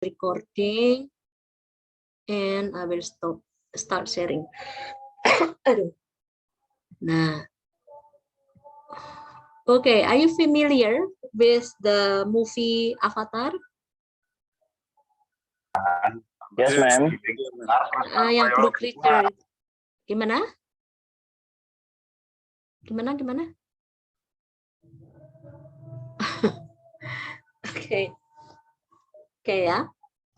recording and I will start sharing. Aduh. Nah, okay, are you familiar with the movie Avatar? Yes, ma'am. Yang Blue Creature. Gimana? Gimana? Oke. Oke ya.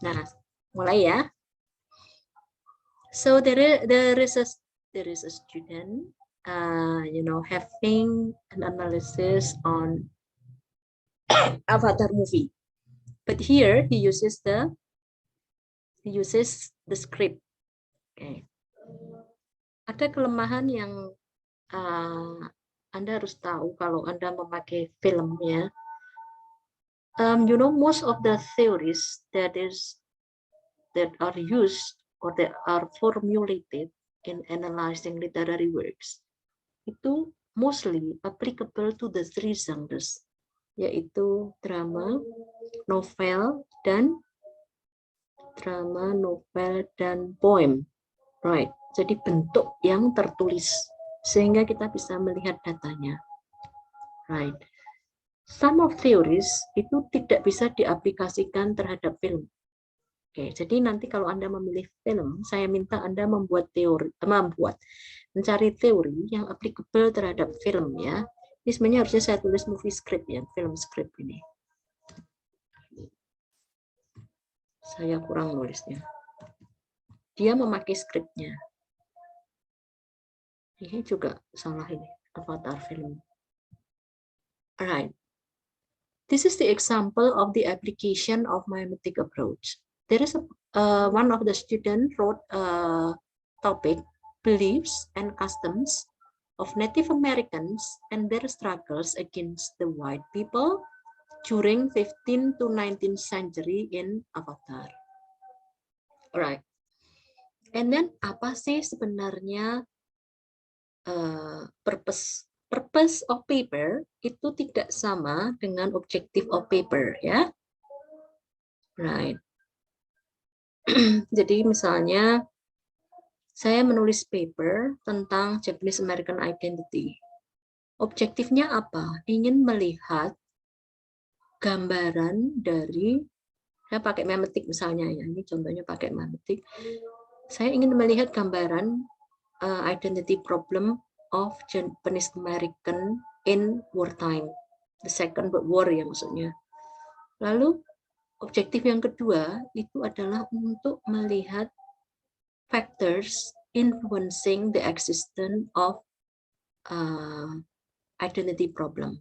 Nah, mulai ya. So there is a student, having an analysis on Avatar movie, but here he uses the script. Okay. Ada kelemahan yang Anda harus tahu kalau Anda memakai film ya. Most of the theories that are used or that are formulated in analyzing literary works itu mostly applicable to the three genres, yaitu drama, novel, dan poem. Right. Jadi bentuk yang tertulis sehingga kita bisa melihat datanya. Right. Some of theories itu tidak bisa diaplikasikan terhadap film. Oke, jadi nanti kalau Anda memilih film, saya minta Anda mencari teori yang applicable terhadap film ya. Ini sebenarnya harusnya saya tulis movie script ya, film script ini. Saya kurang nulisnya. Dia memakai skripnya. Ini juga salah ini, Avatar film. Alright. This is the example of the application of mimetic approach. There is one of the students wrote a topic, beliefs and customs of Native Americans and their struggles against the white people during 15th to 19th century in Avatar. Alright. And then apa sih sebenarnya purpose of paper itu tidak sama dengan objective of paper ya. Right. Jadi misalnya saya menulis paper tentang Japanese American Identity. Objektifnya apa? Ingin melihat gambaran dari, saya pakai memetik misalnya ya, ini contohnya pakai memetik. Saya ingin melihat gambaran identity problem of Japanese American in wartime, the Second World War ya maksudnya. Lalu objektif yang kedua itu adalah untuk melihat factors influencing the existence of identity problem.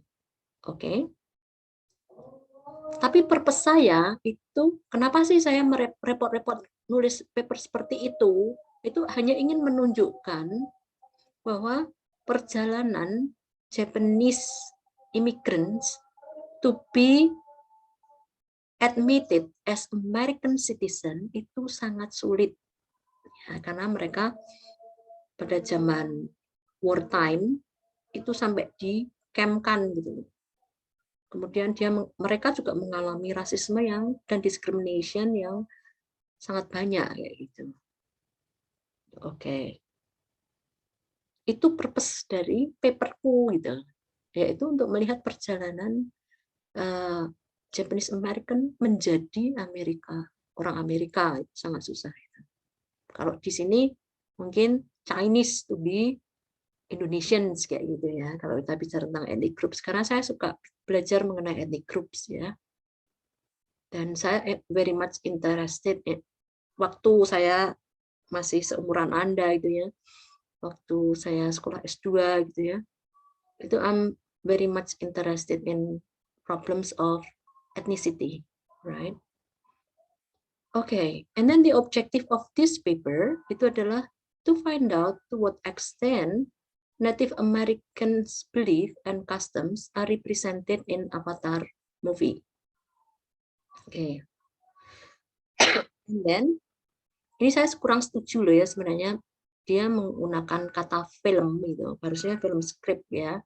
Oke. Tapi purpose saya itu, kenapa sih saya repot-repot nulis paper seperti itu? Itu hanya ingin menunjukkan bahwa perjalanan Japanese immigrants to be admitted as American citizen itu sangat sulit ya, karena mereka pada zaman wartime itu sampai di-campkan gitu. Kemudian mereka juga mengalami rasisme dan discrimination yang sangat banyak kayak gitu. Oke. Itu purpose dari paperku gitu, yaitu untuk melihat perjalanan Japanese American menjadi orang Amerika itu sangat susah. Kalau di sini mungkin Chinese to be Indonesians kayak gitu ya. Kalau kita bicara tentang ethnic groups, karena saya suka belajar mengenai ethnic groups ya. Dan saya very much interested waktu saya masih seumuran Anda itu ya. Waktu saya sekolah S2 gitu ya, itu I'm very much interested in problems of ethnicity, right? Okay, and then the objective of this paper itu adalah to find out to what extent Native Americans' belief and customs are represented in Avatar movie. Okay, and then ini saya kurang setuju loh ya sebenarnya. Dia menggunakan kata film gitu, harusnya film script ya.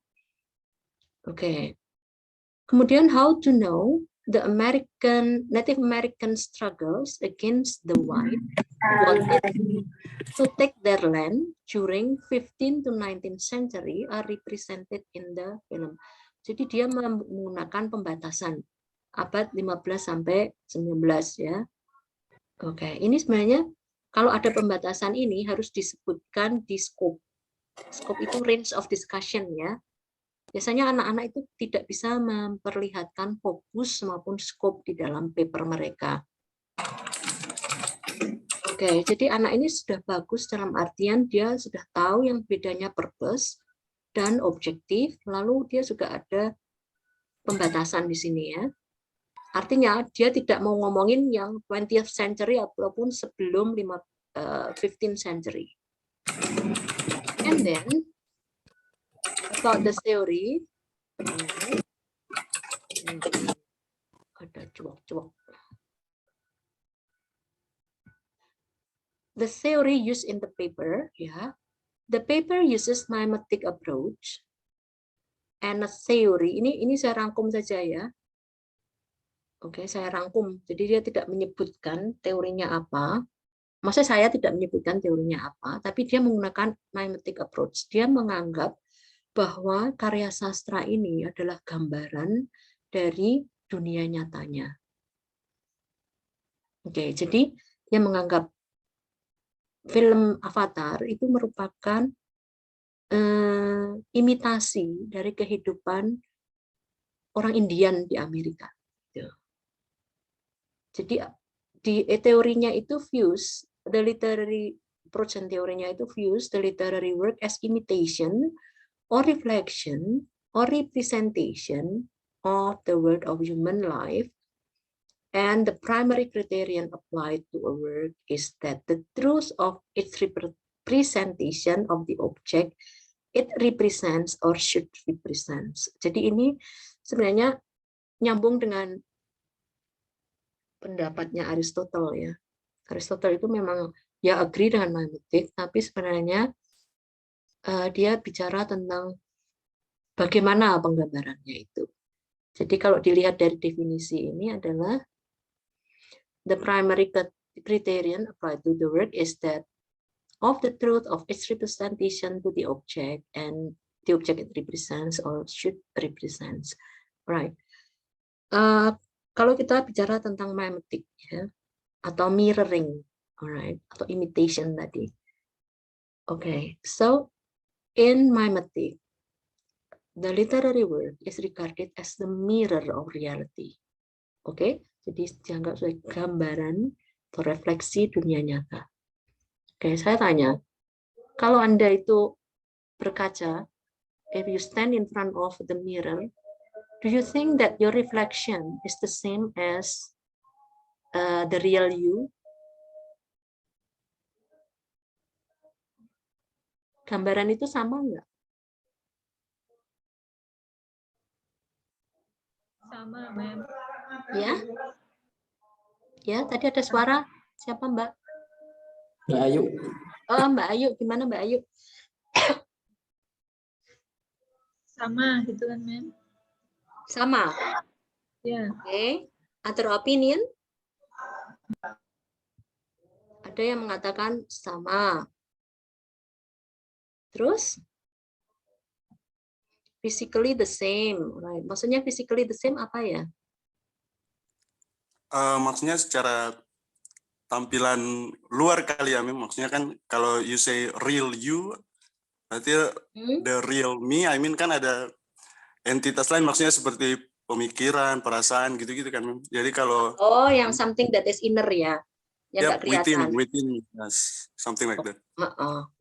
Oke. Kemudian how to know the Native American struggles against the white who wanted to take their land during 15th to 19th century are represented in the film. Jadi dia menggunakan pembatasan abad 15 sampai 19 ya. Oke, ini sebenarnya kalau ada pembatasan ini harus disebutkan di scope. Scope itu range of discussion ya. Biasanya anak-anak itu tidak bisa memperlihatkan fokus maupun scope di dalam paper mereka. Oke, jadi anak ini sudah bagus dalam artian dia sudah tahu yang bedanya purpose dan objektif, lalu dia juga ada pembatasan di sini ya. Artinya dia tidak mau ngomongin yang 20th century ataupun sebelum 15th century. And then about the theory, ada cuak-cuak. The theory used in the paper, yeah. The paper uses mimetic approach and a theory. Ini saya rangkum saja ya. Oke, saya rangkum. Jadi dia tidak menyebutkan teorinya apa. Maksudnya saya tidak menyebutkan teorinya apa, tapi dia menggunakan mimetic approach. Dia menganggap bahwa karya sastra ini adalah gambaran dari dunia nyatanya. Oke, jadi dia menganggap film Avatar itu merupakan imitasi dari kehidupan orang Indian di Amerika. Jadi di teorinya itu views, the literary approach and teorinya itu views the literary work as imitation or reflection or representation of the world of human life, and the primary criterion applied to a work is that the truth of its representation of the object it represents or should represents. Jadi ini sebenarnya nyambung dengan pendapatnya Aristotle ya. Aristotle itu memang ya agree dengan mimetic, tapi sebenarnya dia bicara tentang bagaimana penggambarannya itu. Jadi kalau dilihat dari definisi ini adalah the primary criterion applied to the work is that of the truth of its representation to the object and the object it represents or should represents. Right. Kalau kita bicara tentang mimetic ya, atau mirroring, alright, atau imitation tadi. Okay, so in mimetic, the literary work is regarded as the mirror of reality. Oke, jadi dianggap sebagai gambaran atau refleksi dunia nyata. Oke, saya tanya, kalau Anda itu berkaca, if you stand in front of the mirror, do you think that your reflection is the same as the real you? Gambaran itu sama nggak? Sama, Ma'am. Ya? Ya, tadi ada suara. Siapa, Mbak? Mbak Ayu. Oh, Mbak Ayu. Gimana, Mbak Ayu? Sama gitu kan, Ma'am? Sama. Ya. Oke. Other opinion? Ada yang mengatakan sama. Terus? Physically the same. Right. Maksudnya physically the same apa ya? Maksudnya secara tampilan luar kali ya, maksudnya kan kalau you say real you, berarti the real me, I mean kan ada entitas lain, maksudnya seperti pemikiran, perasaan gitu-gitu kan. Jadi kalau yang something that is inner ya, yang nggak kelihatan. Within, yes, something like that.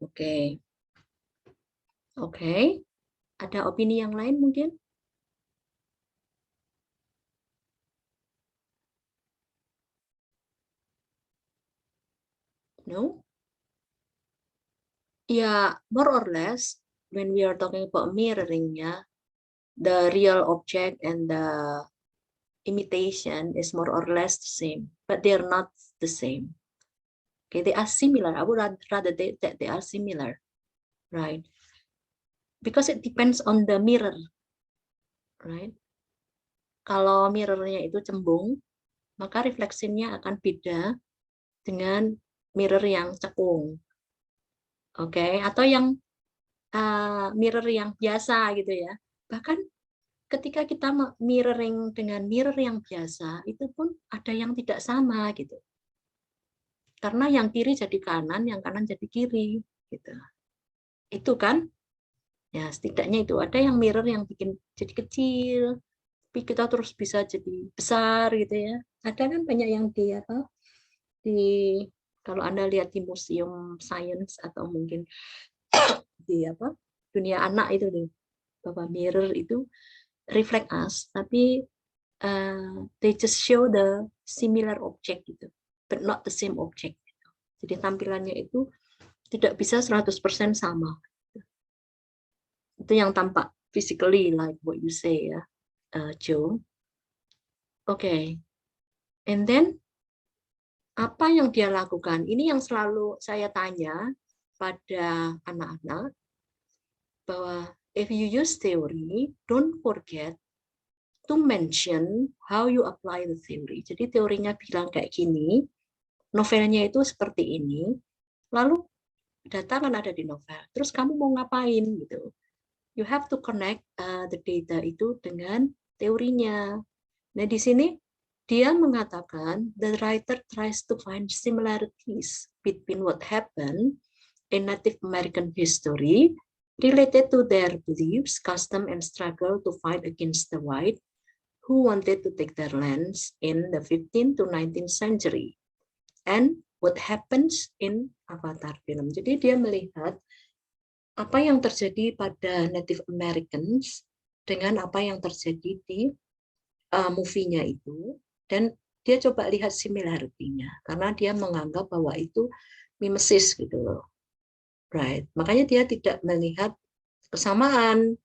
Oke. Oke. Ada opini yang lain mungkin? No? Yeah, more or less, when we are talking about mirroring, yeah, the real object and the imitation is more or less the same, but they are not the same. Okay, they are similar. I would rather that they are similar, right? Because it depends on the mirror, right? Kalau mirrornya itu cembung, maka refleksinya akan beda dengan mirror yang cekung. Oke, atau yang mirror yang biasa gitu ya. Bahkan ketika kita mirroring dengan mirror yang biasa, itu pun ada yang tidak sama gitu. Karena yang kiri jadi kanan, yang kanan jadi kiri gitu. Itu kan, ya setidaknya itu ada yang mirror yang bikin jadi kecil, tapi kita terus bisa jadi besar gitu ya. Ada kan banyak yang di apa? Kalau Anda lihat di museum science atau mungkin di apa? Dunia anak itu nih, bahwa mirror itu reflect us, tapi they just show the similar object gitu, but not the same object. Jadi tampilannya itu tidak bisa 100% sama. Itu yang tampak physically, like what you say ya, Joe. Oke. And then apa yang dia lakukan? Ini yang selalu saya tanya pada anak-anak, bahwa if you use theory, don't forget to mention how you apply the theory. Jadi teorinya bilang kayak gini, novelnya itu seperti ini, lalu data kan ada di novel. Terus kamu mau ngapain gitu? You have to connect the data itu dengan teorinya. Nah di sini dia mengatakan the writer tries to find similarities between what happened in Native American history related to their beliefs, custom, and struggle to fight against the white who wanted to take their lands in the 15th to 19th century, and what happens in Avatar film. Jadi dia melihat apa yang terjadi pada Native Americans dengan apa yang terjadi di movie-nya itu, dan dia coba lihat similarity-nya karena dia menganggap bahwa itu mimesis gitu loh, right? Makanya dia tidak melihat kesamaan,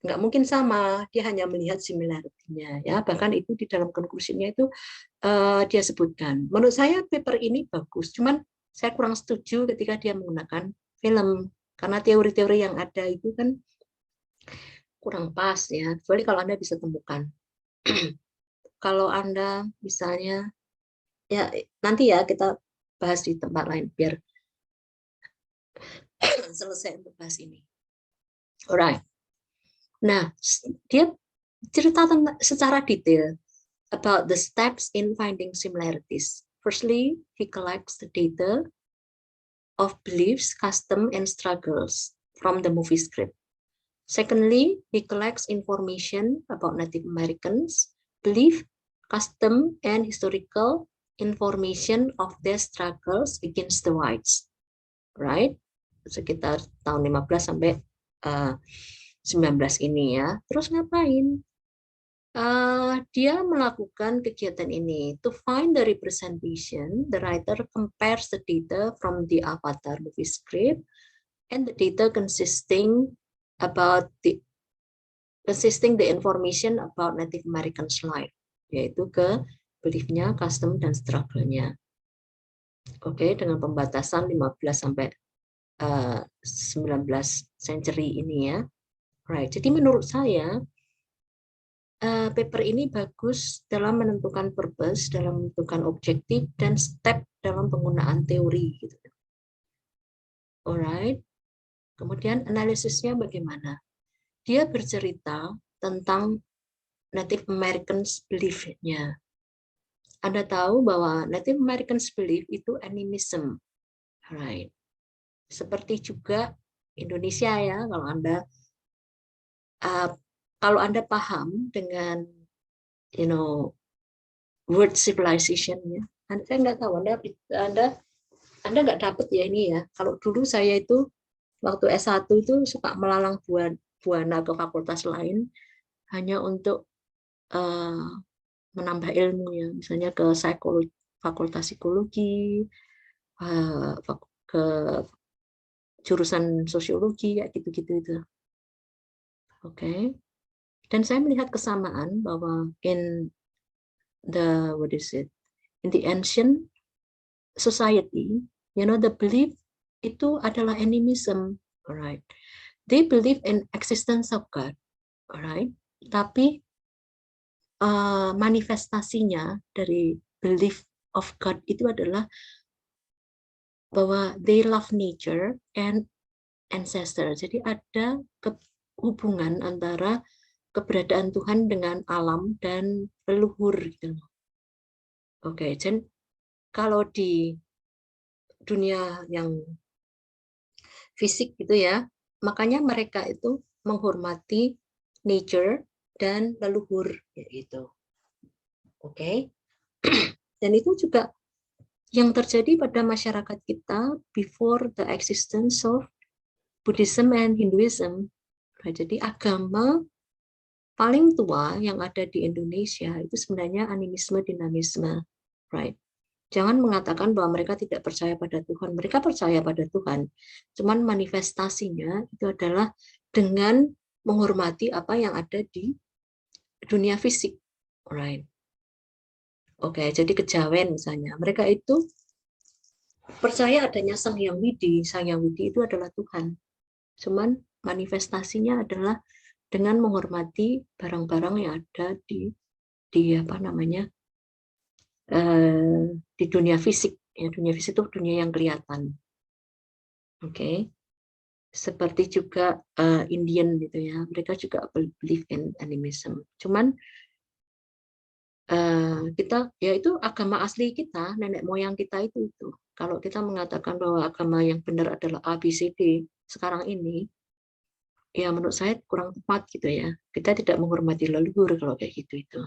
nggak mungkin sama, dia hanya melihat similarity-nya ya. Bahkan itu di dalam konklusinya itu dia sebutkan. Menurut saya paper ini bagus, cuman saya kurang setuju ketika dia menggunakan film karena teori-teori yang ada itu kan kurang pas ya. Kecuali kalau Anda bisa temukan. Kalau Anda misalnya ya nanti ya kita bahas di tempat lain biar selesai untuk bahas ini. Alright. Nah, dia cerita secara detail about the steps in finding similarities. Firstly, he collects the data of beliefs, custom, and struggles from the movie script. Secondly, he collects information about Native Americans, belief, custom, and historical information of their struggles against the whites. Right? Sekitar tahun 15 sampai 19 ini ya. Terus ngapain? Dia melakukan kegiatan ini. To find the representation, the writer compares the data from the Avatar movie script and the data consisting the information about Native Americans life, yaitu ke beliefnya, custom, dan struggle-nya. Oke, dengan pembatasan 15 sampai 19 century ini ya. Right. Jadi menurut saya paper ini bagus dalam menentukan purpose, dalam menentukan objektif, dan step dalam penggunaan teori. Gitu. Alright. Kemudian analisisnya bagaimana? Dia bercerita tentang Native Americans belief-nya. Anda tahu bahwa Native Americans belief itu animism. Alright. Seperti juga Indonesia ya, kalau Anda paham dengan word civilization ya, saya nggak tahu Anda nggak dapat ya ini ya. Kalau dulu saya itu waktu S1 itu suka melalang buana ke fakultas lain hanya untuk menambah ilmu ya, misalnya ke fakultas psikologi, ke jurusan sosiologi ya gitu-gitu itu. Oke. Dan saya melihat kesamaan bahwa in the ancient society, the belief itu adalah animism, alright. They believe in existence of God, alright. Tapi manifestasinya dari belief of God itu adalah bahwa they love nature and ancestor. Jadi ada hubungan antara keberadaan Tuhan dengan alam dan leluhur gitu. Oke, jadi kalau di dunia yang fisik gitu ya, makanya mereka itu menghormati nature dan leluhur gitu. Oke. Dan itu juga yang terjadi pada masyarakat kita before the existence of Buddhism and Hinduism. Nah, jadi agama paling tua yang ada di Indonesia itu sebenarnya animisme dinamisme, right? Jangan mengatakan bahwa mereka tidak percaya pada Tuhan. Mereka percaya pada Tuhan. Cuman manifestasinya itu adalah dengan menghormati apa yang ada di dunia fisik, right? Oke, jadi kejawen misalnya, mereka itu percaya adanya Sang Hyang Widi. Sang Hyang Widi itu adalah Tuhan. Cuman manifestasinya adalah dengan menghormati barang-barang yang ada di apa namanya di dunia fisik. Ya, dunia fisik itu dunia yang kelihatan. Oke, seperti juga Indian gitu ya, mereka juga believe in animism. Cuman kita, yaitu agama asli kita, nenek moyang kita itu. Kalau kita mengatakan bahwa agama yang benar adalah ABCD sekarang ini, ya menurut saya kurang tepat gitu ya. Kita tidak menghormati leluhur kalau kayak gitu itu.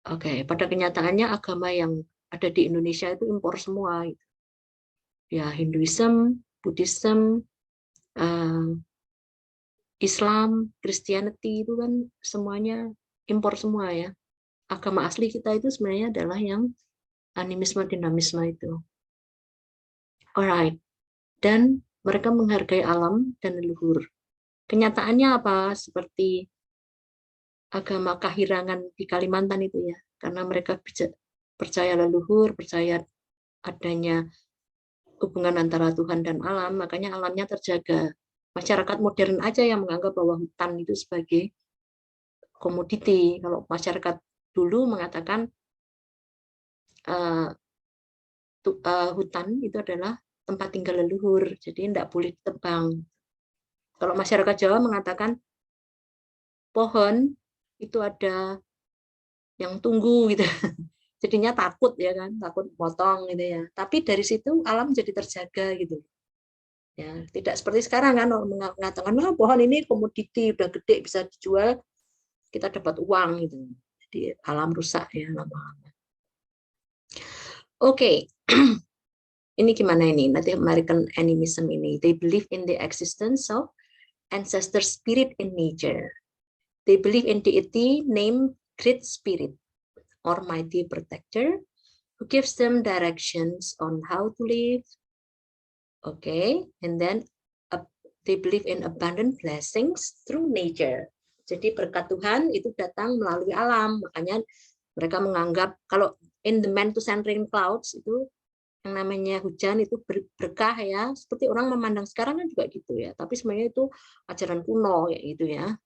Oke, pada kenyataannya agama yang ada di Indonesia itu impor semua. Gitu. Ya Hinduism, Buddhism, Islam, Christianity itu kan semuanya impor semua ya. Agama asli kita itu sebenarnya adalah yang animisme dinamisme itu. Alright. Dan mereka menghargai alam dan leluhur. Kenyataannya apa? Seperti agama Kahirangan di Kalimantan itu ya. Karena mereka percaya leluhur, percaya adanya hubungan antara Tuhan dan alam, makanya alamnya terjaga. Masyarakat modern aja yang menganggap bahwa hutan itu sebagai komoditi. Kalau masyarakat dulu mengatakan hutan itu adalah tempat tinggal leluhur, jadi tidak boleh ditebang. Kalau masyarakat Jawa mengatakan pohon itu ada yang tunggu gitu, jadinya takut ya kan, takut potong gitu ya. Tapi dari situ alam jadi terjaga gitu. Ya, tidak seperti sekarang kan mengatakan pohon ini komoditi udah gede bisa dijual, kita dapat uang gitu. Jadi alam rusak ya lama-lama. Oke. Ini gimana ini? Native American animism ini. They believe in the existence of ancestor spirit in nature. They believe in deity named Great Spirit or Mighty Protector who gives them directions on how to live. Okay, and then they believe in abundant blessings through nature. Jadi berkat Tuhan itu datang melalui alam. Makanya mereka menganggap kalau in the man to send rain clouds itu yang namanya hujan itu berkah ya, seperti orang memandang sekarang kan juga gitu ya, tapi sebenarnya itu ajaran kuno ya gitu ya.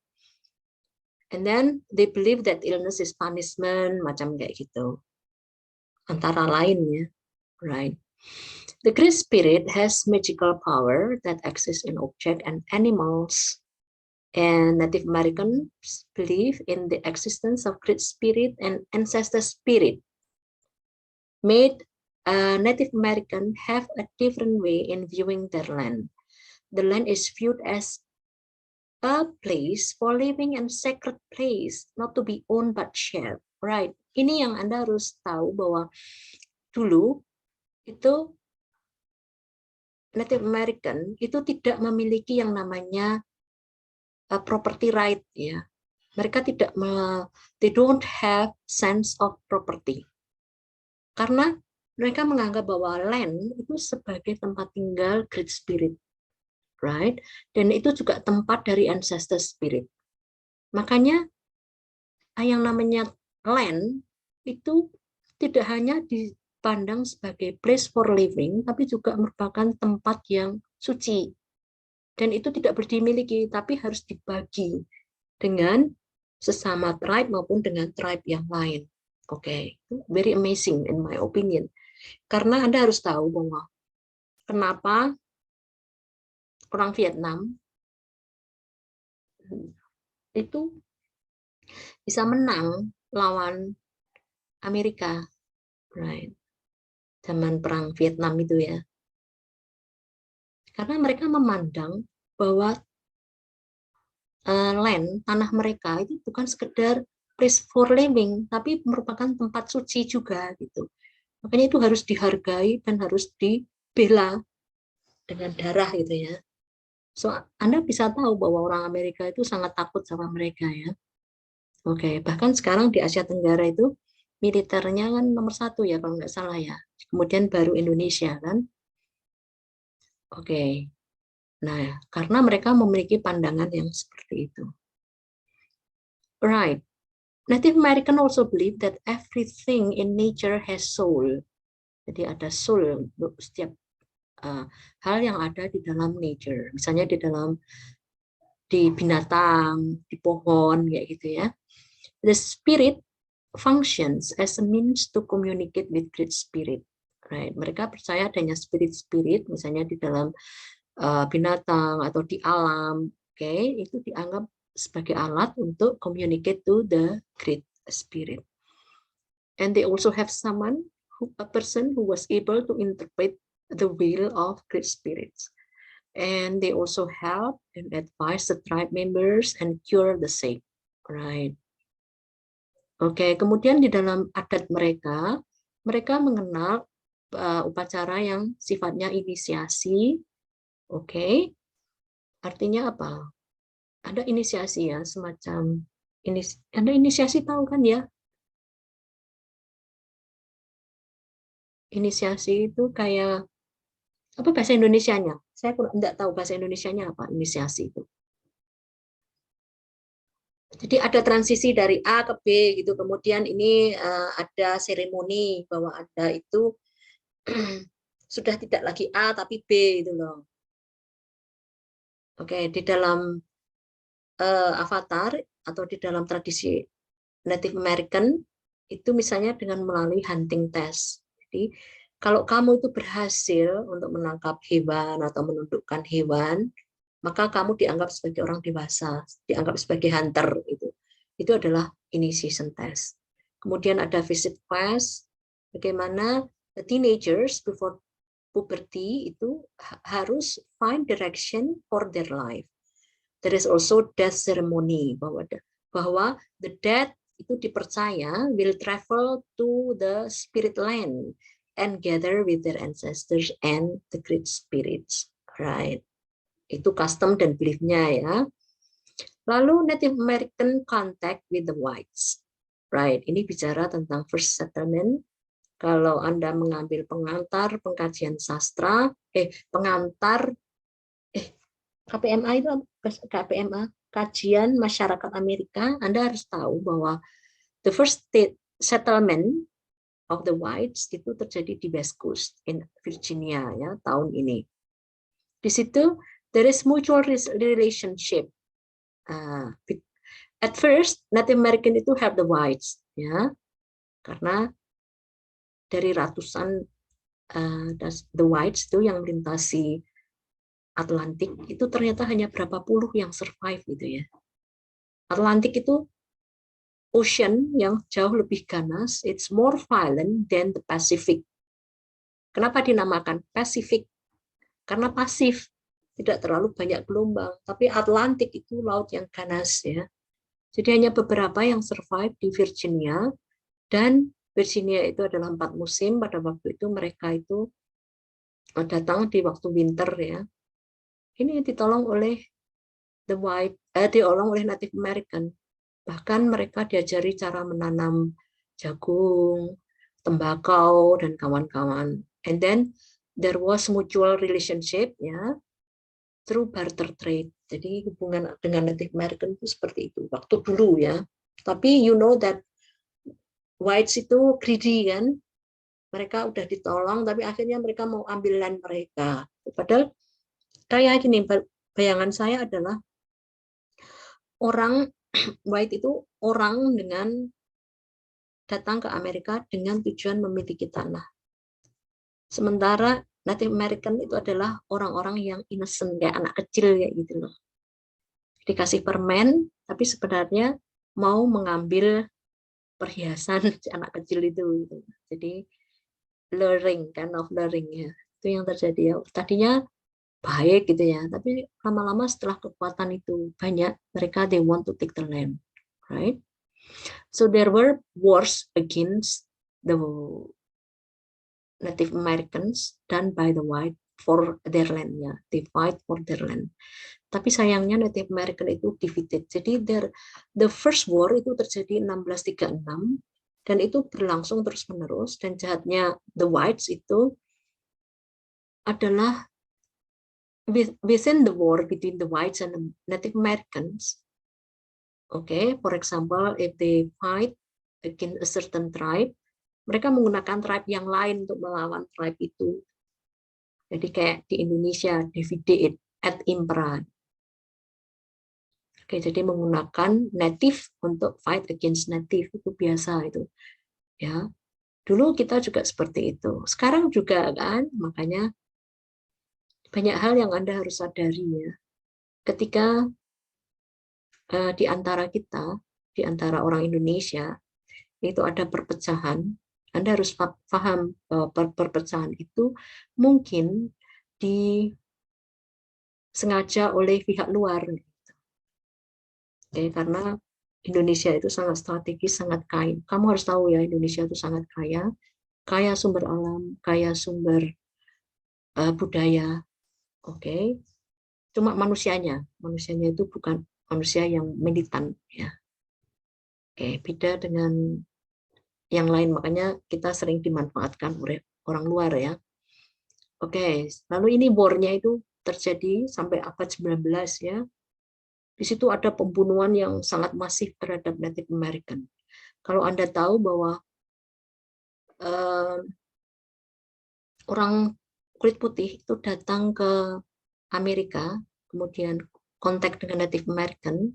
And then they believe that illness is punishment, macam kayak gitu, antara lain ya, right? The Great Spirit has magical power that exists in objects and animals, and Native Americans believe in the existence of Great Spirit and ancestor spirit. Made Native Americans have a different way in viewing their land. The land is viewed as a place for living and sacred place, not to be owned but shared. Right. Ini yang Anda harus tahu bahwa dulu itu Native American itu tidak memiliki yang namanya property right ya. Mereka tidak they don't have sense of property. Karena mereka menganggap bahwa land itu sebagai tempat tinggal Great Spirit, right? Dan itu juga tempat dari ancestor spirit. Makanya yang namanya land itu tidak hanya dipandang sebagai place for living, tapi juga merupakan tempat yang suci. Dan itu tidak dimiliki, tapi harus dibagi dengan sesama tribe maupun dengan tribe yang lain. Oke, very amazing in my opinion. Karena Anda harus tahu bahwa kenapa orang Vietnam itu bisa menang lawan Amerika, right? Zaman perang Vietnam itu ya. Karena mereka memandang bahwa tanah mereka itu bukan sekedar place for living, tapi merupakan tempat suci juga gitu. Makanya itu harus dihargai dan harus dibela dengan darah gitu ya. So Anda bisa tahu bahwa orang Amerika itu sangat takut sama mereka ya. Oke, bahkan sekarang di Asia Tenggara itu militernya kan nomor 1 ya kalau nggak salah ya. Kemudian baru Indonesia kan. Oke. Nah, karena mereka memiliki pandangan yang seperti itu. Right. Native American also believe that everything in nature has soul. Jadi ada soul untuk setiap hal yang ada di dalam nature. Misalnya di binatang, di pohon, kayak gitu ya. The spirit functions as a means to communicate with great spirit. Right. Mereka percaya adanya spirit-spirit, misalnya di dalam binatang atau di alam, itu dianggap sebagai alat untuk communicate to the great spirit. And they also have a person who was able to interpret the will of great spirits. And they also help and advise the tribe members and cure the sick, right? Oke, kemudian di dalam adat mereka mengenal upacara yang sifatnya inisiasi. Oke, artinya apa? Ada inisiasi ya, semacam Anda inisiasi tahu kan ya? Inisiasi itu kayak apa bahasa Indonesianya? Saya tidak tahu bahasa Indonesianya apa inisiasi itu. Jadi ada transisi dari A ke B gitu, kemudian ini ada seremoni bahwa Anda itu sudah tidak lagi A tapi B itu loh. Oke, di dalam Avatar atau di dalam tradisi Native American itu misalnya dengan melalui hunting test. Jadi kalau kamu itu berhasil untuk menangkap hewan atau menundukkan hewan, maka kamu dianggap sebagai orang dewasa, dianggap sebagai hunter itu. Itu adalah initiation test. Kemudian ada visit quest, bagaimana the teenagers before puberty itu harus find direction for their life. There is also death ceremony, bahwa the dead itu dipercaya will travel to the spirit land and gather with their ancestors and the great spirits, right? Itu custom dan belief-nya ya. Lalu Native American contact with the whites, right? Ini bicara tentang first settlement. Kalau Anda mengambil pengantar pengkajian sastra, KPMA itu KPMA, kajian masyarakat Amerika, Anda harus tahu bahwa the first settlement of the whites itu terjadi di West Coast in Virginia ya tahun ini. Di situ there is mutual relationship. At first Native American itu help the whites ya, karena dari ratusan the whites itu yang melintasi Atlantik itu ternyata hanya berapa puluh yang survive gitu ya. Atlantik itu ocean yang jauh lebih ganas, it's more violent than the Pacific. Kenapa dinamakan Pacific? Karena pasif, tidak terlalu banyak gelombang. Tapi Atlantik itu laut yang ganas ya. Jadi hanya beberapa yang survive di Virginia, dan Virginia itu adalah 4 musim. Pada waktu itu mereka itu datang di waktu winter ya. Ini ditolong oleh ditolong oleh Native American. Bahkan mereka diajari cara menanam jagung, tembakau, dan kawan-kawan. And then there was mutual relationship ya, through barter trade. Jadi hubungan dengan Native American itu seperti itu waktu dulu ya. Tapi you know that whites itu greedy kan. Mereka udah ditolong tapi akhirnya mereka mau ambil land mereka. Padahal kayak gini, bayangan saya adalah orang white itu orang dengan datang ke Amerika dengan tujuan memiliki tanah. Sementara Native American itu adalah orang-orang yang innocent, kayak anak kecil kayak gitu loh. Dikasih permen, tapi sebenarnya mau mengambil perhiasan si anak kecil itu. Gitu. Jadi luring, kind of luring ya. Itu yang terjadi ya. Tadinya baik gitu ya, tapi lama-lama setelah kekuatan itu banyak, mereka they want to take the land, right? So there were wars against the Native Americans done by the white for their land ya, they fight for their land. Tapi sayangnya Native American itu defeated. Jadi the first war itu terjadi 1636 dan itu berlangsung terus-menerus, dan jahatnya the whites itu adalah within the war between the whites and the Native Americans. Okay, for example, if they fight against a certain tribe, mereka menggunakan tribe yang lain untuk melawan tribe itu. Jadi kayak di Indonesia, divide et impera. Oke, jadi menggunakan native untuk fight against native, itu biasa itu. Ya, dulu kita juga seperti itu. Sekarang juga kan, makanya banyak hal yang Anda harus sadari ya. Ketika di antara kita, di antara orang Indonesia, itu ada perpecahan, Anda harus paham bahwa perpecahan itu mungkin disengaja oleh pihak luar. Oke, karena Indonesia itu sangat strategis, sangat kaya. Kamu harus tahu ya, Indonesia itu sangat kaya, kaya sumber alam, kaya sumber budaya. Oke, cuma manusianya itu bukan manusia yang militan ya. Oke, beda dengan yang lain, makanya kita sering dimanfaatkan oleh orang luar ya. Oke, lalu ini war-nya itu terjadi sampai abad 19 ya. Di situ ada pembunuhan yang sangat masif terhadap Native American. Kalau Anda tahu bahwa orang kulit putih itu datang ke Amerika, kemudian kontak dengan Native American,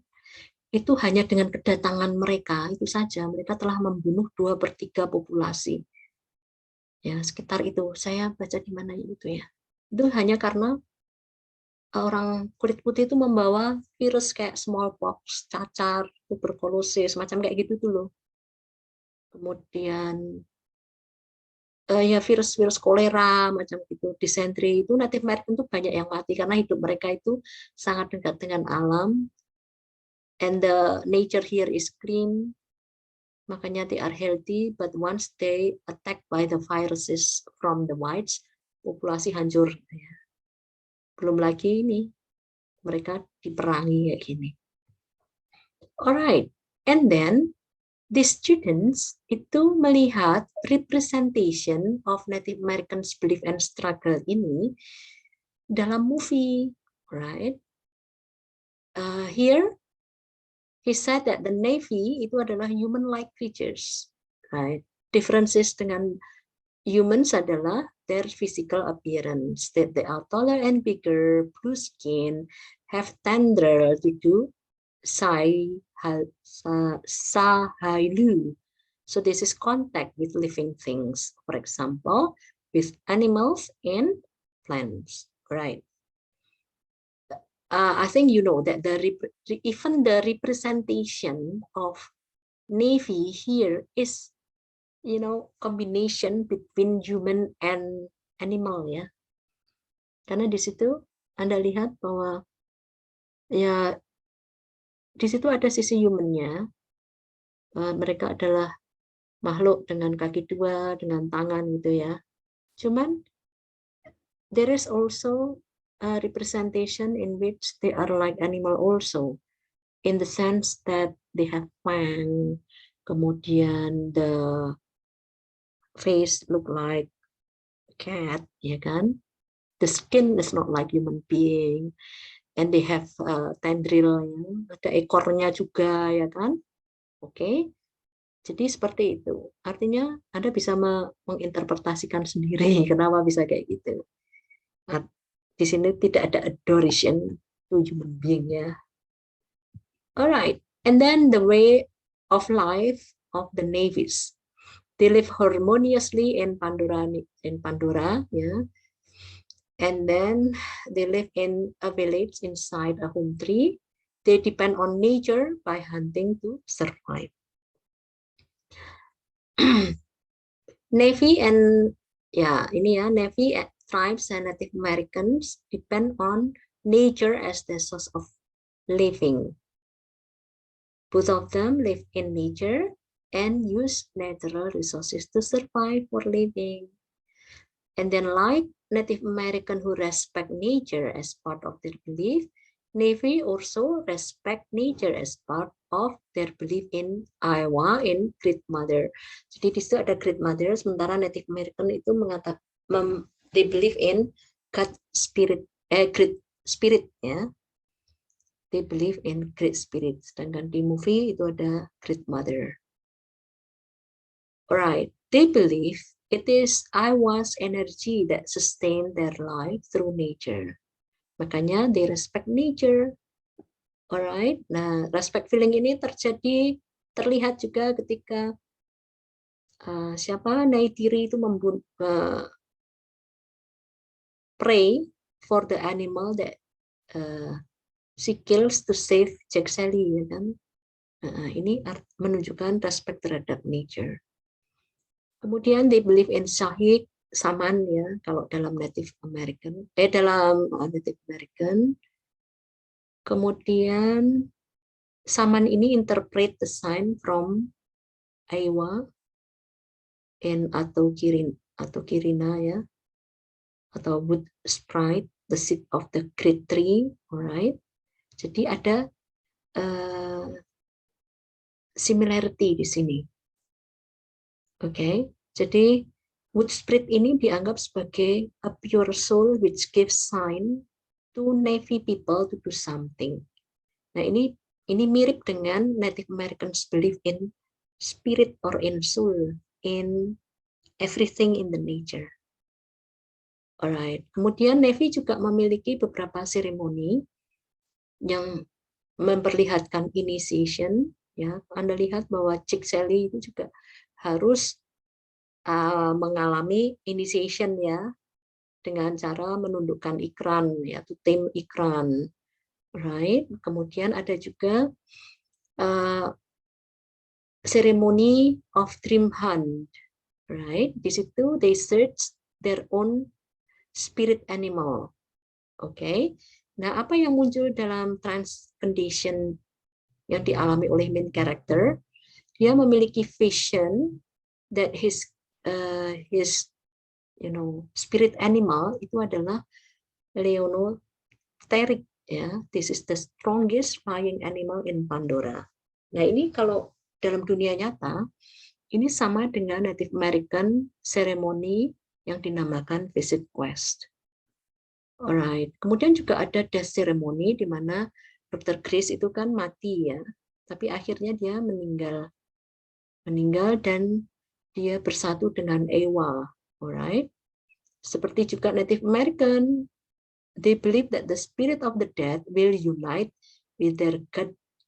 itu hanya dengan kedatangan mereka itu saja mereka telah membunuh 2/3 populasi. Ya, sekitar itu. Saya baca di mana itu ya. Itu hanya karena orang kulit putih itu membawa virus kayak smallpox, cacar, tuberkulosis, macam kayak gitu tuh loh. Kemudian ya virus-virus kolera macam gitu, disentri, itu Native American itu banyak yang mati karena hidup mereka itu sangat dekat dengan alam, and the nature here is clean, makanya they are healthy, but once they attacked by the viruses from the whites, populasi hancur. Belum lagi ini, mereka diperangi kayak gini. Alright, and then the students itu melihat representation of Native Americans belief and struggle ini dalam movie, right? Here he said that the Navy itu adalah human-like creatures, right? Differences dengan humans adalah their physical appearance, that they are taller and bigger, blue skin, have tendril to do sahalu. So this is contact with living things, for example, with animals and plants, right? I think you know that even the representation of Navy here is, you know, combination between human and animal ya. Karena di situ Anda lihat bahwa ya di situ ada sisi humannya. Mereka adalah makhluk dengan kaki dua, dengan tangan gitu ya. Cuman there is also a representation in which they are like animal also, in the sense that they have fang, kemudian the face look like cat, ya kan? The skin is not like human being, and they have tendril, ya. Ada ekornya juga, ya kan? Oke, jadi seperti itu. Artinya Anda bisa menginterpretasikan sendiri kenapa bisa kayak gitu. Nah, di sini tidak ada adoration to human being ya. Alright, And then the way of life of the navies. They live harmoniously in Pandora, yeah. And then they live in a village inside a home tree. They depend on nature by hunting to survive. Navy and Navy tribes and Native Americans depend on nature as the source of living. Both of them live in nature and use natural resources to survive for living. And then like Native American who respect nature as part of their belief, Navy also respect nature as part of their belief in Iowa, in Great Mother. Jadi di situ ada Great Mother, sementara Native American itu mengatakan they believe in God Spirit, Great Spirit, ya. They believe in Great Spirit. Sedangkan di movie itu ada Great Mother. Alright, they believe it is Iowa's energy that sustain their life through nature. Makanya they respect nature. Alright, nah respect feeling ini terlihat juga ketika Neytiri itu pray for the animal that she kills to save Jack Sally, ya kan? Ini menunjukkan respect terhadap nature. Kemudian they believe in Shahik, Saman, ya, kalau dalam Native American. Kemudian Saman ini interpret the sign from Iowa atau Kirina, ya, atau wood sprite, the seed of the great tree, alright. Jadi ada similarity di sini. Oke, jadi wood sprite ini dianggap sebagai a pure soul which gives sign to Navy people to do something. Nah, ini mirip dengan Native Americans belief in spirit or in soul, in everything in the nature. Alright. Kemudian Navy juga memiliki beberapa seremoni yang memperlihatkan initiation. Ya, Anda lihat bahwa Jack Sally itu juga harus mengalami initiation, ya, dengan cara menundukkan ikran, yaitu tim ikran. Right. Kemudian ada juga ceremony of dream hunt. Right. Di situ they search their own spirit animal. Oke. Nah, apa yang muncul dalam trance condition yang dialami oleh main character? Dia memiliki vision that his spirit animal itu adalah Leonopteryx, ya. This is the strongest flying animal in Pandora. Nah, ini kalau dalam dunia nyata ini sama dengan Native American ceremony yang dinamakan visit quest. Alright. Kemudian juga ada death ceremony di mana Dr. Grace itu kan mati, ya, tapi akhirnya dia meninggal dan dia bersatu dengan Ewa. Alright. Seperti juga Native American, they believe that the spirit of the dead will unite with their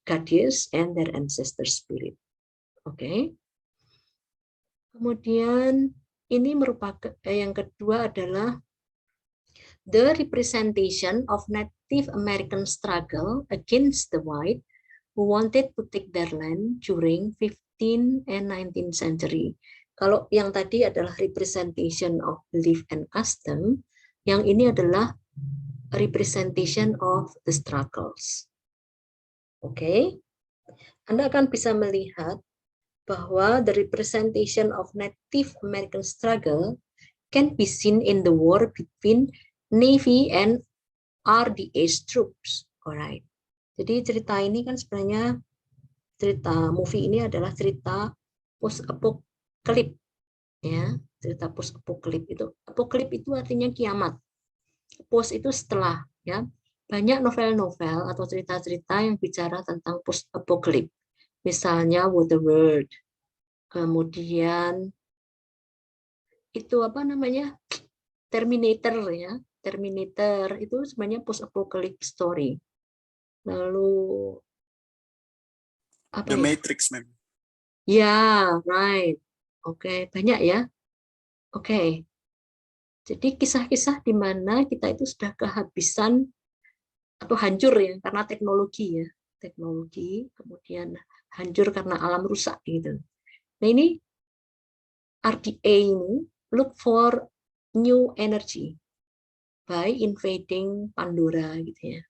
goddess and their ancestor spirit. Oke. Kemudian ini merupakan yang kedua adalah the representation of Native American struggle against the white who wanted to take their land during 15th and 19th century. Kalau yang tadi adalah representation of belief and custom, yang ini adalah representation of the struggles. Oke. Anda akan bisa melihat bahwa the representation of Native American struggle can be seen in the war between Navy and RDS troops. Alright. Jadi cerita ini kan sebenarnya movie ini adalah cerita post-apokalip, ya, cerita post-apokalip itu. Apokalip itu artinya kiamat. Post itu setelah, ya. Banyak novel-novel atau cerita-cerita yang bicara tentang post-apokalip. Misalnya Waterworld. Kemudian itu Terminator, ya. Terminator itu sebenarnya post-apocalyptic story. Lalu Apa The ya? Matrix, ma'am. Ya, right. Oke, banyak ya. Oke. Jadi kisah-kisah di mana kita itu sudah kehabisan atau hancur ya karena teknologi ya. Teknologi, kemudian hancur karena alam rusak gitu. Nah, ini RDA ini look for new energy by invading Pandora gitu ya.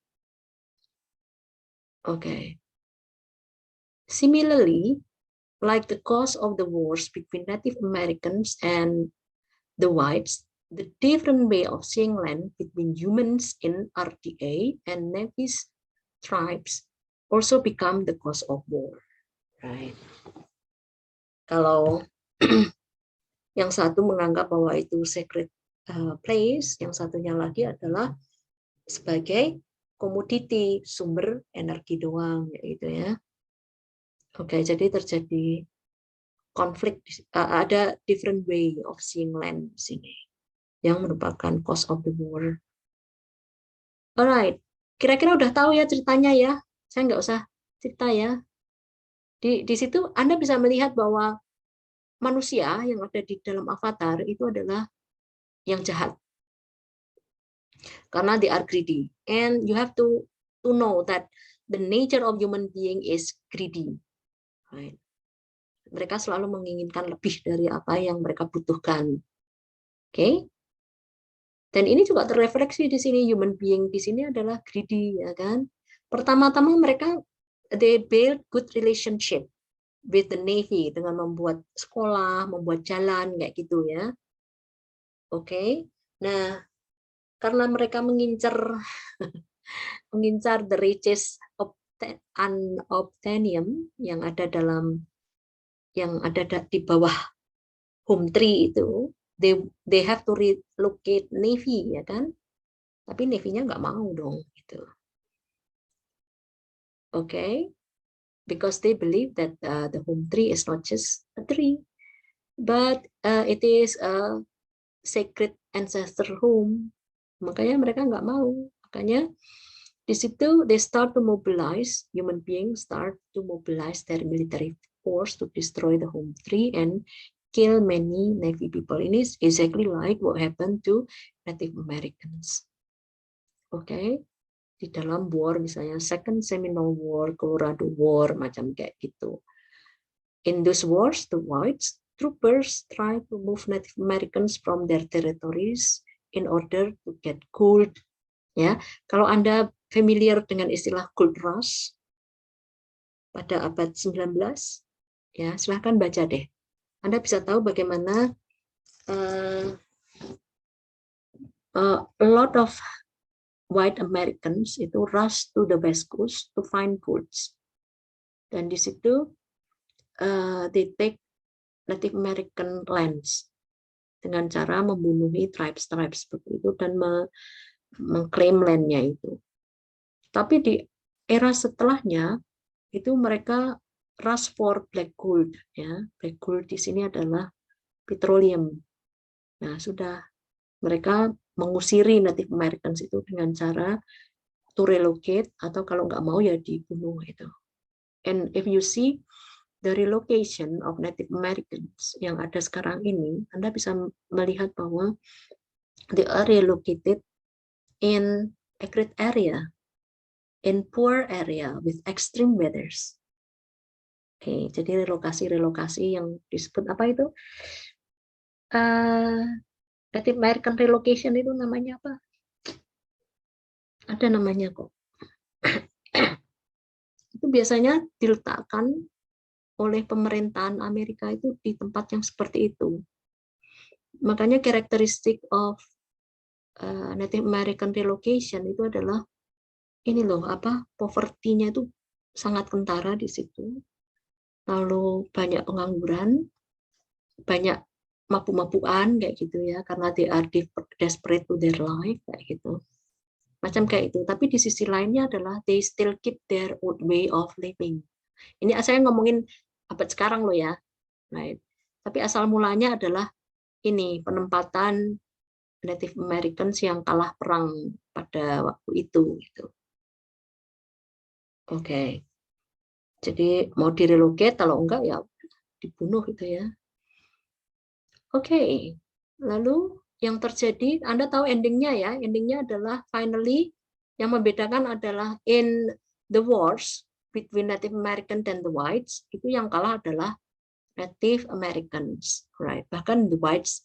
Oke. Similarly, like the cause of the wars between Native Americans and the whites, the different way of seeing land between humans in RDA and Nevis tribes also become the cause of war. Right. Kalau yang satu menganggap bahwa itu sacred place, yang satunya lagi adalah sebagai komoditi, sumber energi doang, gitu ya. Oke, jadi terjadi konflik, ada different way of seeing land di sini, yang merupakan cause of the war. Alright, kira-kira udah tahu ya ceritanya ya. Saya nggak usah cerita ya. Di situ Anda bisa melihat bahwa manusia yang ada di dalam avatar itu adalah yang jahat. Karena they are greedy. And you have to know that the nature of human being is greedy. Right. Mereka selalu menginginkan lebih dari apa yang mereka butuhkan. Oke? Okay? Dan ini juga terrefleksi di sini, human being di sini adalah greedy, ya kan? Pertama-tama mereka they build good relationship with the Navy dengan membuat sekolah, membuat jalan kayak gitu ya. Oke. Okay? Nah, karena mereka mengincar the riches unobtainium yang ada di bawah home tree itu, they have to relocate Navy, ya kan? Tapi Navy-nya nggak mau dong gitu. Okay, because they believe that the home tree is not just a tree, but it is a sacred ancestral home. Makanya mereka nggak mau. Makanya di situ they start to mobilize, human beings start to mobilize their military force to destroy the home tree and kill many Navy people. Ini exactly like what happened to Native Americans. Okay, di dalam war misalnya Second Seminole War, Colorado War, macam kayak gitu. In those wars, the whites troopers try to move Native Americans from their territories in order to get gold. Ya, kalau Anda familiar dengan istilah gold rush pada abad 19, ya silahkan baca deh. Anda bisa tahu bagaimana a lot of white Americans itu rush to the West Coast to find goods. Dan di situ they take Native American lands dengan cara membunuhi tribes seperti itu dan mengklaim land-nya itu. Tapi di era setelahnya itu mereka rush for black gold, ya. Black gold di sini adalah petroleum. Nah, sudah mereka mengusiri Native Americans itu dengan cara to relocate atau kalau nggak mau ya dibunuh itu. And if you see the relocation of Native Americans yang ada sekarang ini, Anda bisa melihat bahwa they are relocated in a great area, in poor area with extreme weathers. Oke, jadi relokasi yang disebut apa itu? Native American relocation itu namanya apa? Ada namanya kok. Itu biasanya diletakkan oleh pemerintahan Amerika itu di tempat yang seperti itu. Makanya karakteristik of Native American relocation itu adalah ini loh, poverty-nya itu sangat kentara di situ. Lalu banyak pengangguran, banyak mabuk-mabukan kayak gitu ya, karena they are desperate to their life kayak gitu. Macam kayak itu. Tapi di sisi lainnya adalah they still keep their old way of living. Ini saya ngomongin abad sekarang loh ya. Right. Tapi asal mulanya adalah ini penempatan Native Americans yang kalah perang pada waktu itu gitu. Oke. Jadi mau direlocate, kalau enggak ya dibunuh gitu ya. Oke, lalu yang terjadi, Anda tahu endingnya ya, endingnya adalah finally yang membedakan adalah in the wars between Native American dan the whites, itu yang kalah adalah Native Americans, right? Bahkan the whites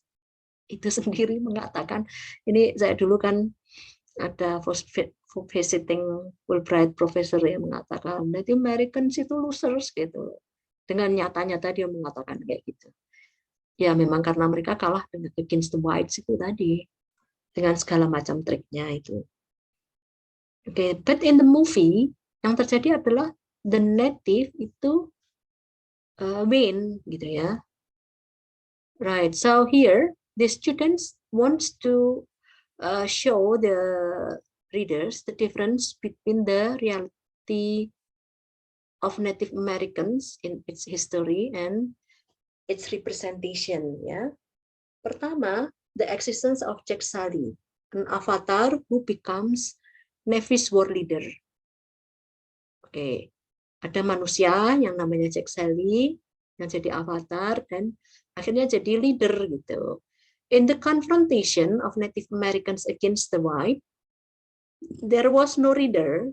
itu sendiri mengatakan, ini saya dulu kan ada visiting Fulbright professor yang mengatakan Native Americans itu losers gitu. Dengan nyata-nyata dia mengatakan kayak gitu. Ya memang karena mereka kalah dengan against the whites itu tadi, dengan segala macam triknya itu. Oke, but in the movie yang terjadi adalah the native itu win gitu ya. Right. So here the students wants to show the readers the difference between the reality of Native Americans in its history and its representation. Ya. Pertama, the existence of Jack Sully, an avatar who becomes Navy's war leader. Oke, ada manusia yang namanya Jack Sully yang jadi avatar dan akhirnya jadi leader gitu. In the confrontation of Native Americans against the white, there was no leader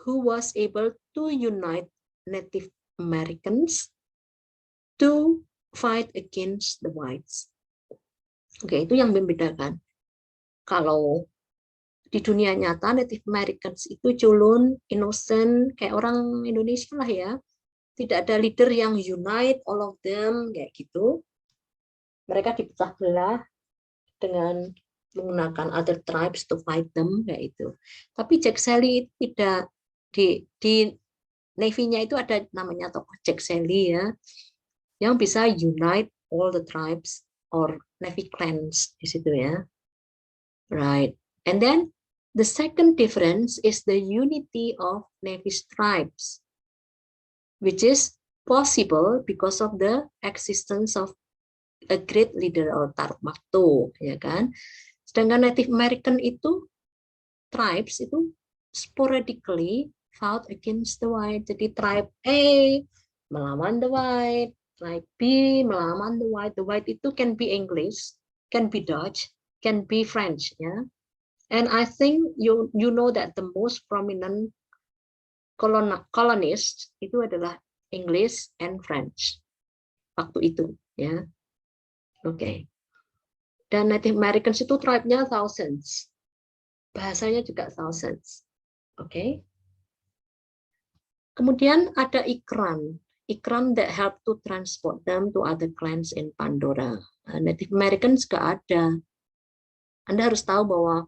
who was able to unite Native Americans to fight against the whites. Oke, itu yang membedakan. Kalau di dunia nyata Native Americans itu culun, innocent, kayak orang Indonesia lah ya. Tidak ada leader yang unite all of them kayak gitu. Mereka dipecah belah dengan menggunakan other tribes to fight them kayak itu. Tapi Jack Sully tidak di Navy-nya itu ada namanya tokoh Jack Sully ya, yang bisa unite all the tribes or Navy clans di situ ya. Right. And then the second difference is the unity of Navy tribes, which is possible because of the existence of a great leader or Tarmakto, ya kan? Sedangkan Native American itu tribes itu sporadically fought against the white. Jadi tribe A melawan the white, tribe B melawan the white. The white itu can be English, can be Dutch, can be French, ya. And I think you know that the most prominent colonists itu adalah English and French waktu itu, ya. Oke. Dan Native Americans itu tribe-nya thousands. Bahasanya juga thousands. Oke. Kemudian ada ikran. Ikran that help to transport them to other clans in Pandora. Native Americans nggak ada. Anda harus tahu bahwa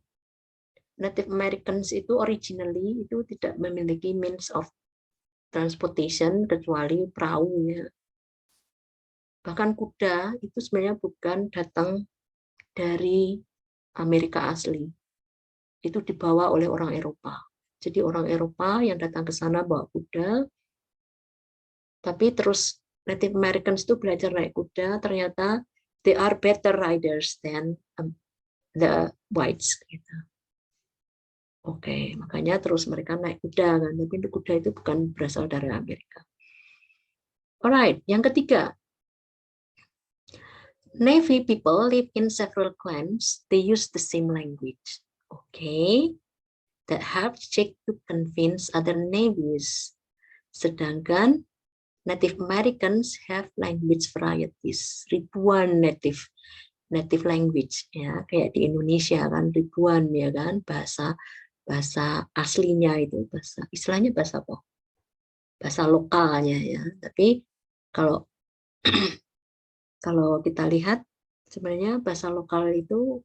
Native Americans itu originally itu tidak memiliki means of transportation kecuali perahu ya. Bahkan kuda itu sebenarnya bukan datang dari Amerika asli. Itu dibawa oleh orang Eropa. Jadi orang Eropa yang datang ke sana bawa kuda, tapi terus Native Americans itu belajar naik kuda, ternyata they are better riders than the whites. Gitu. Oke, makanya terus mereka naik kuda kan, tapi kuda itu bukan berasal dari Amerika. Alright, yang ketiga, Navy people live in several clans. They use the same language. Okay, that helps Jack to convince other navies. Sedangkan Native Americans have language varieties, ribuan native language ya, kayak di Indonesia kan ribuan ya kan bahasa aslinya itu bahasa istilahnya bahasa apa? Bahasa lokalnya ya. Tapi kalau kalau kita lihat sebenarnya bahasa lokal itu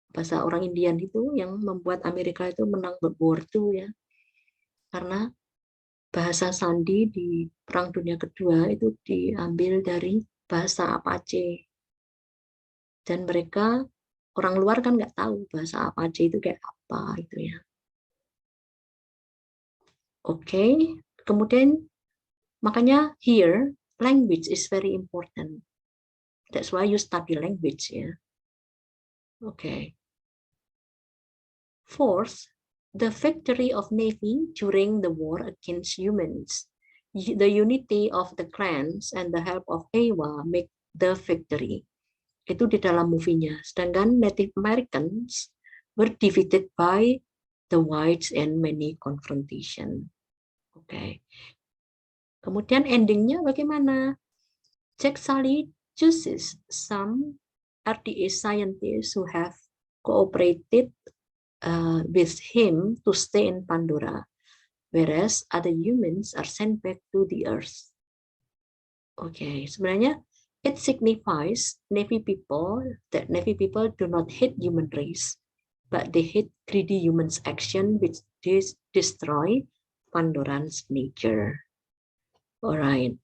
bahasa orang Indian itu yang membuat Amerika itu menang World War II ya. Karena bahasa sandi di Perang Dunia Kedua itu diambil dari bahasa Apache. Dan mereka orang luar kan nggak tahu bahasa Apache itu kayak apa itu ya. Oke, kemudian makanya here language is very important. That's why you study language ya. Oke. Fourth, the victory of Navy during the war against humans. The unity of the clans and the help of Ewa make the victory. Itu di dalam movie-nya. Sedangkan Native Americans were defeated by the whites and many confrontation. Oke. Kemudian endingnya bagaimana? Jack Sully chooses some RDA scientists who have cooperated with him to stay in Pandora, whereas other humans are sent back to the Earth. Oke, sebenarnya it signifies Navy people do not hate human race, but they hate greedy humans' action which destroy Pandoran's nature. Alright.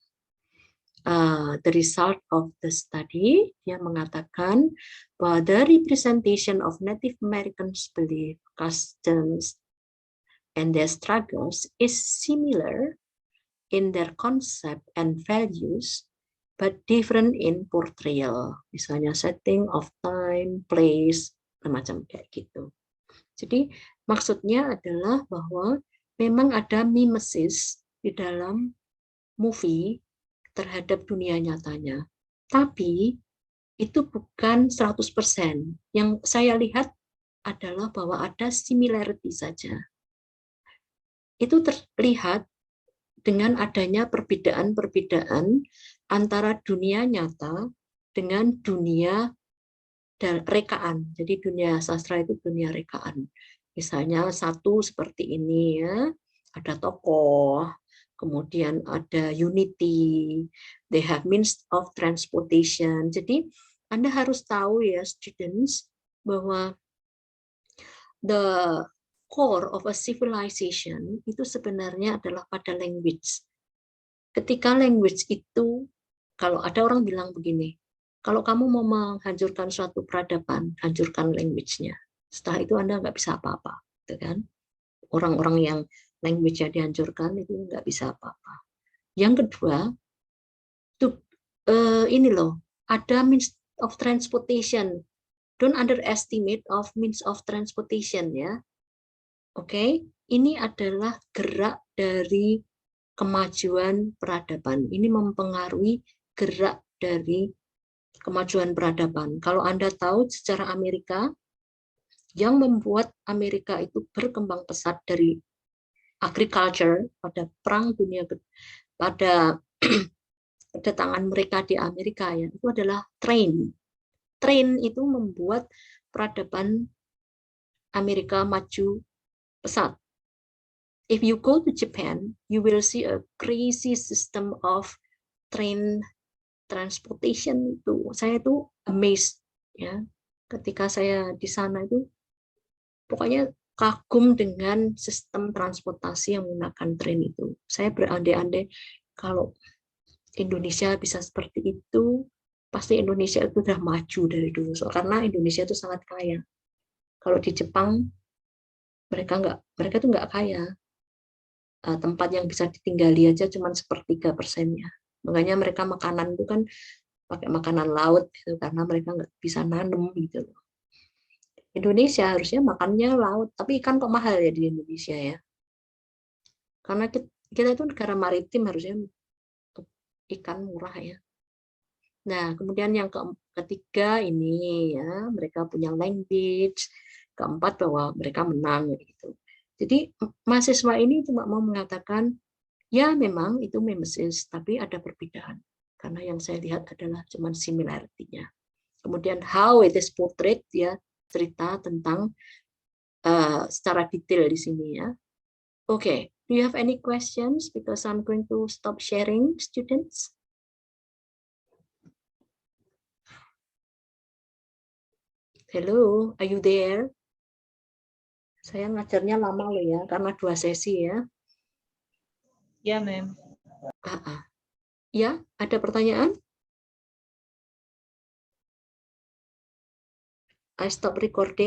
The result of the study, dia mengatakan bahwa the representation of Native Americans' belief, customs, and their struggles is similar in their concept and values, but different in portrayal. Misalnya setting of time, place, macam kayak gitu. Jadi maksudnya adalah bahwa memang ada mimesis di dalam movie terhadap dunia nyatanya. Tapi itu bukan 100%. Yang saya lihat adalah bahwa ada similarity saja. Itu terlihat dengan adanya perbedaan-perbedaan antara dunia nyata dengan dunia dan rekaan. Jadi dunia sastra itu dunia rekaan. Misalnya satu seperti ini ya, ada tokoh, kemudian ada unity, they have means of transportation. Jadi Anda harus tahu ya students bahwa the core of a civilization itu sebenarnya adalah pada language. Ketika language itu, kalau ada orang bilang begini, kalau kamu mau menghancurkan suatu peradaban, hancurkan language-nya. Setelah itu Anda nggak bisa apa-apa, gitu kan? Orang-orang yang language-nya dihancurkan itu nggak bisa apa-apa. Yang kedua, ini loh, ada means of transportation. Don't underestimate of means of transportation ya. Oke, ini adalah gerak dari kemajuan peradaban. Ini mempengaruhi gerak dari kemajuan peradaban. Kalau Anda tahu sejarah Amerika, yang membuat Amerika itu berkembang pesat dari agriculture pada perang dunia, pada kedatangan mereka di Amerika ya, itu adalah train. Train itu membuat peradaban Amerika maju pesat. If you go to Japan, you will see a crazy system of train transportation itu. Saya itu amazed ya. Ketika saya di sana itu pokoknya kagum dengan sistem transportasi yang menggunakan train itu. Saya berandai-andai kalau Indonesia bisa seperti itu, pasti Indonesia itu sudah maju dari dulu. Karena Indonesia itu sangat kaya. Kalau di Jepang mereka itu nggak kaya. Tempat yang bisa ditinggali aja cuma 1/3%-nya. Makanya mereka makanan itu kan pakai makanan laut gitu, karena mereka nggak bisa nanam gitu loh. Indonesia harusnya makannya laut, tapi ikan kok mahal ya di Indonesia ya. Karena kita itu negara maritim, harusnya ikan murah ya. Nah, kemudian yang ketiga ini ya, mereka punya language. Keempat bahwa mereka menang gitu. Jadi mahasiswa ini cuma mau mengatakan ya memang itu mimesis, tapi ada perbedaan. Karena yang saya lihat adalah cuma similarity-nya. Kemudian how it is portrayed ya, cerita tentang secara detail di sini ya. Oke, do you have any questions? Because I'm going to stop sharing, students. Hello, are you there? Saya ngajarnya lama loh ya, karena 2 sesi ya. Ya, Ma'am. Ya, ada pertanyaan? I stop recording.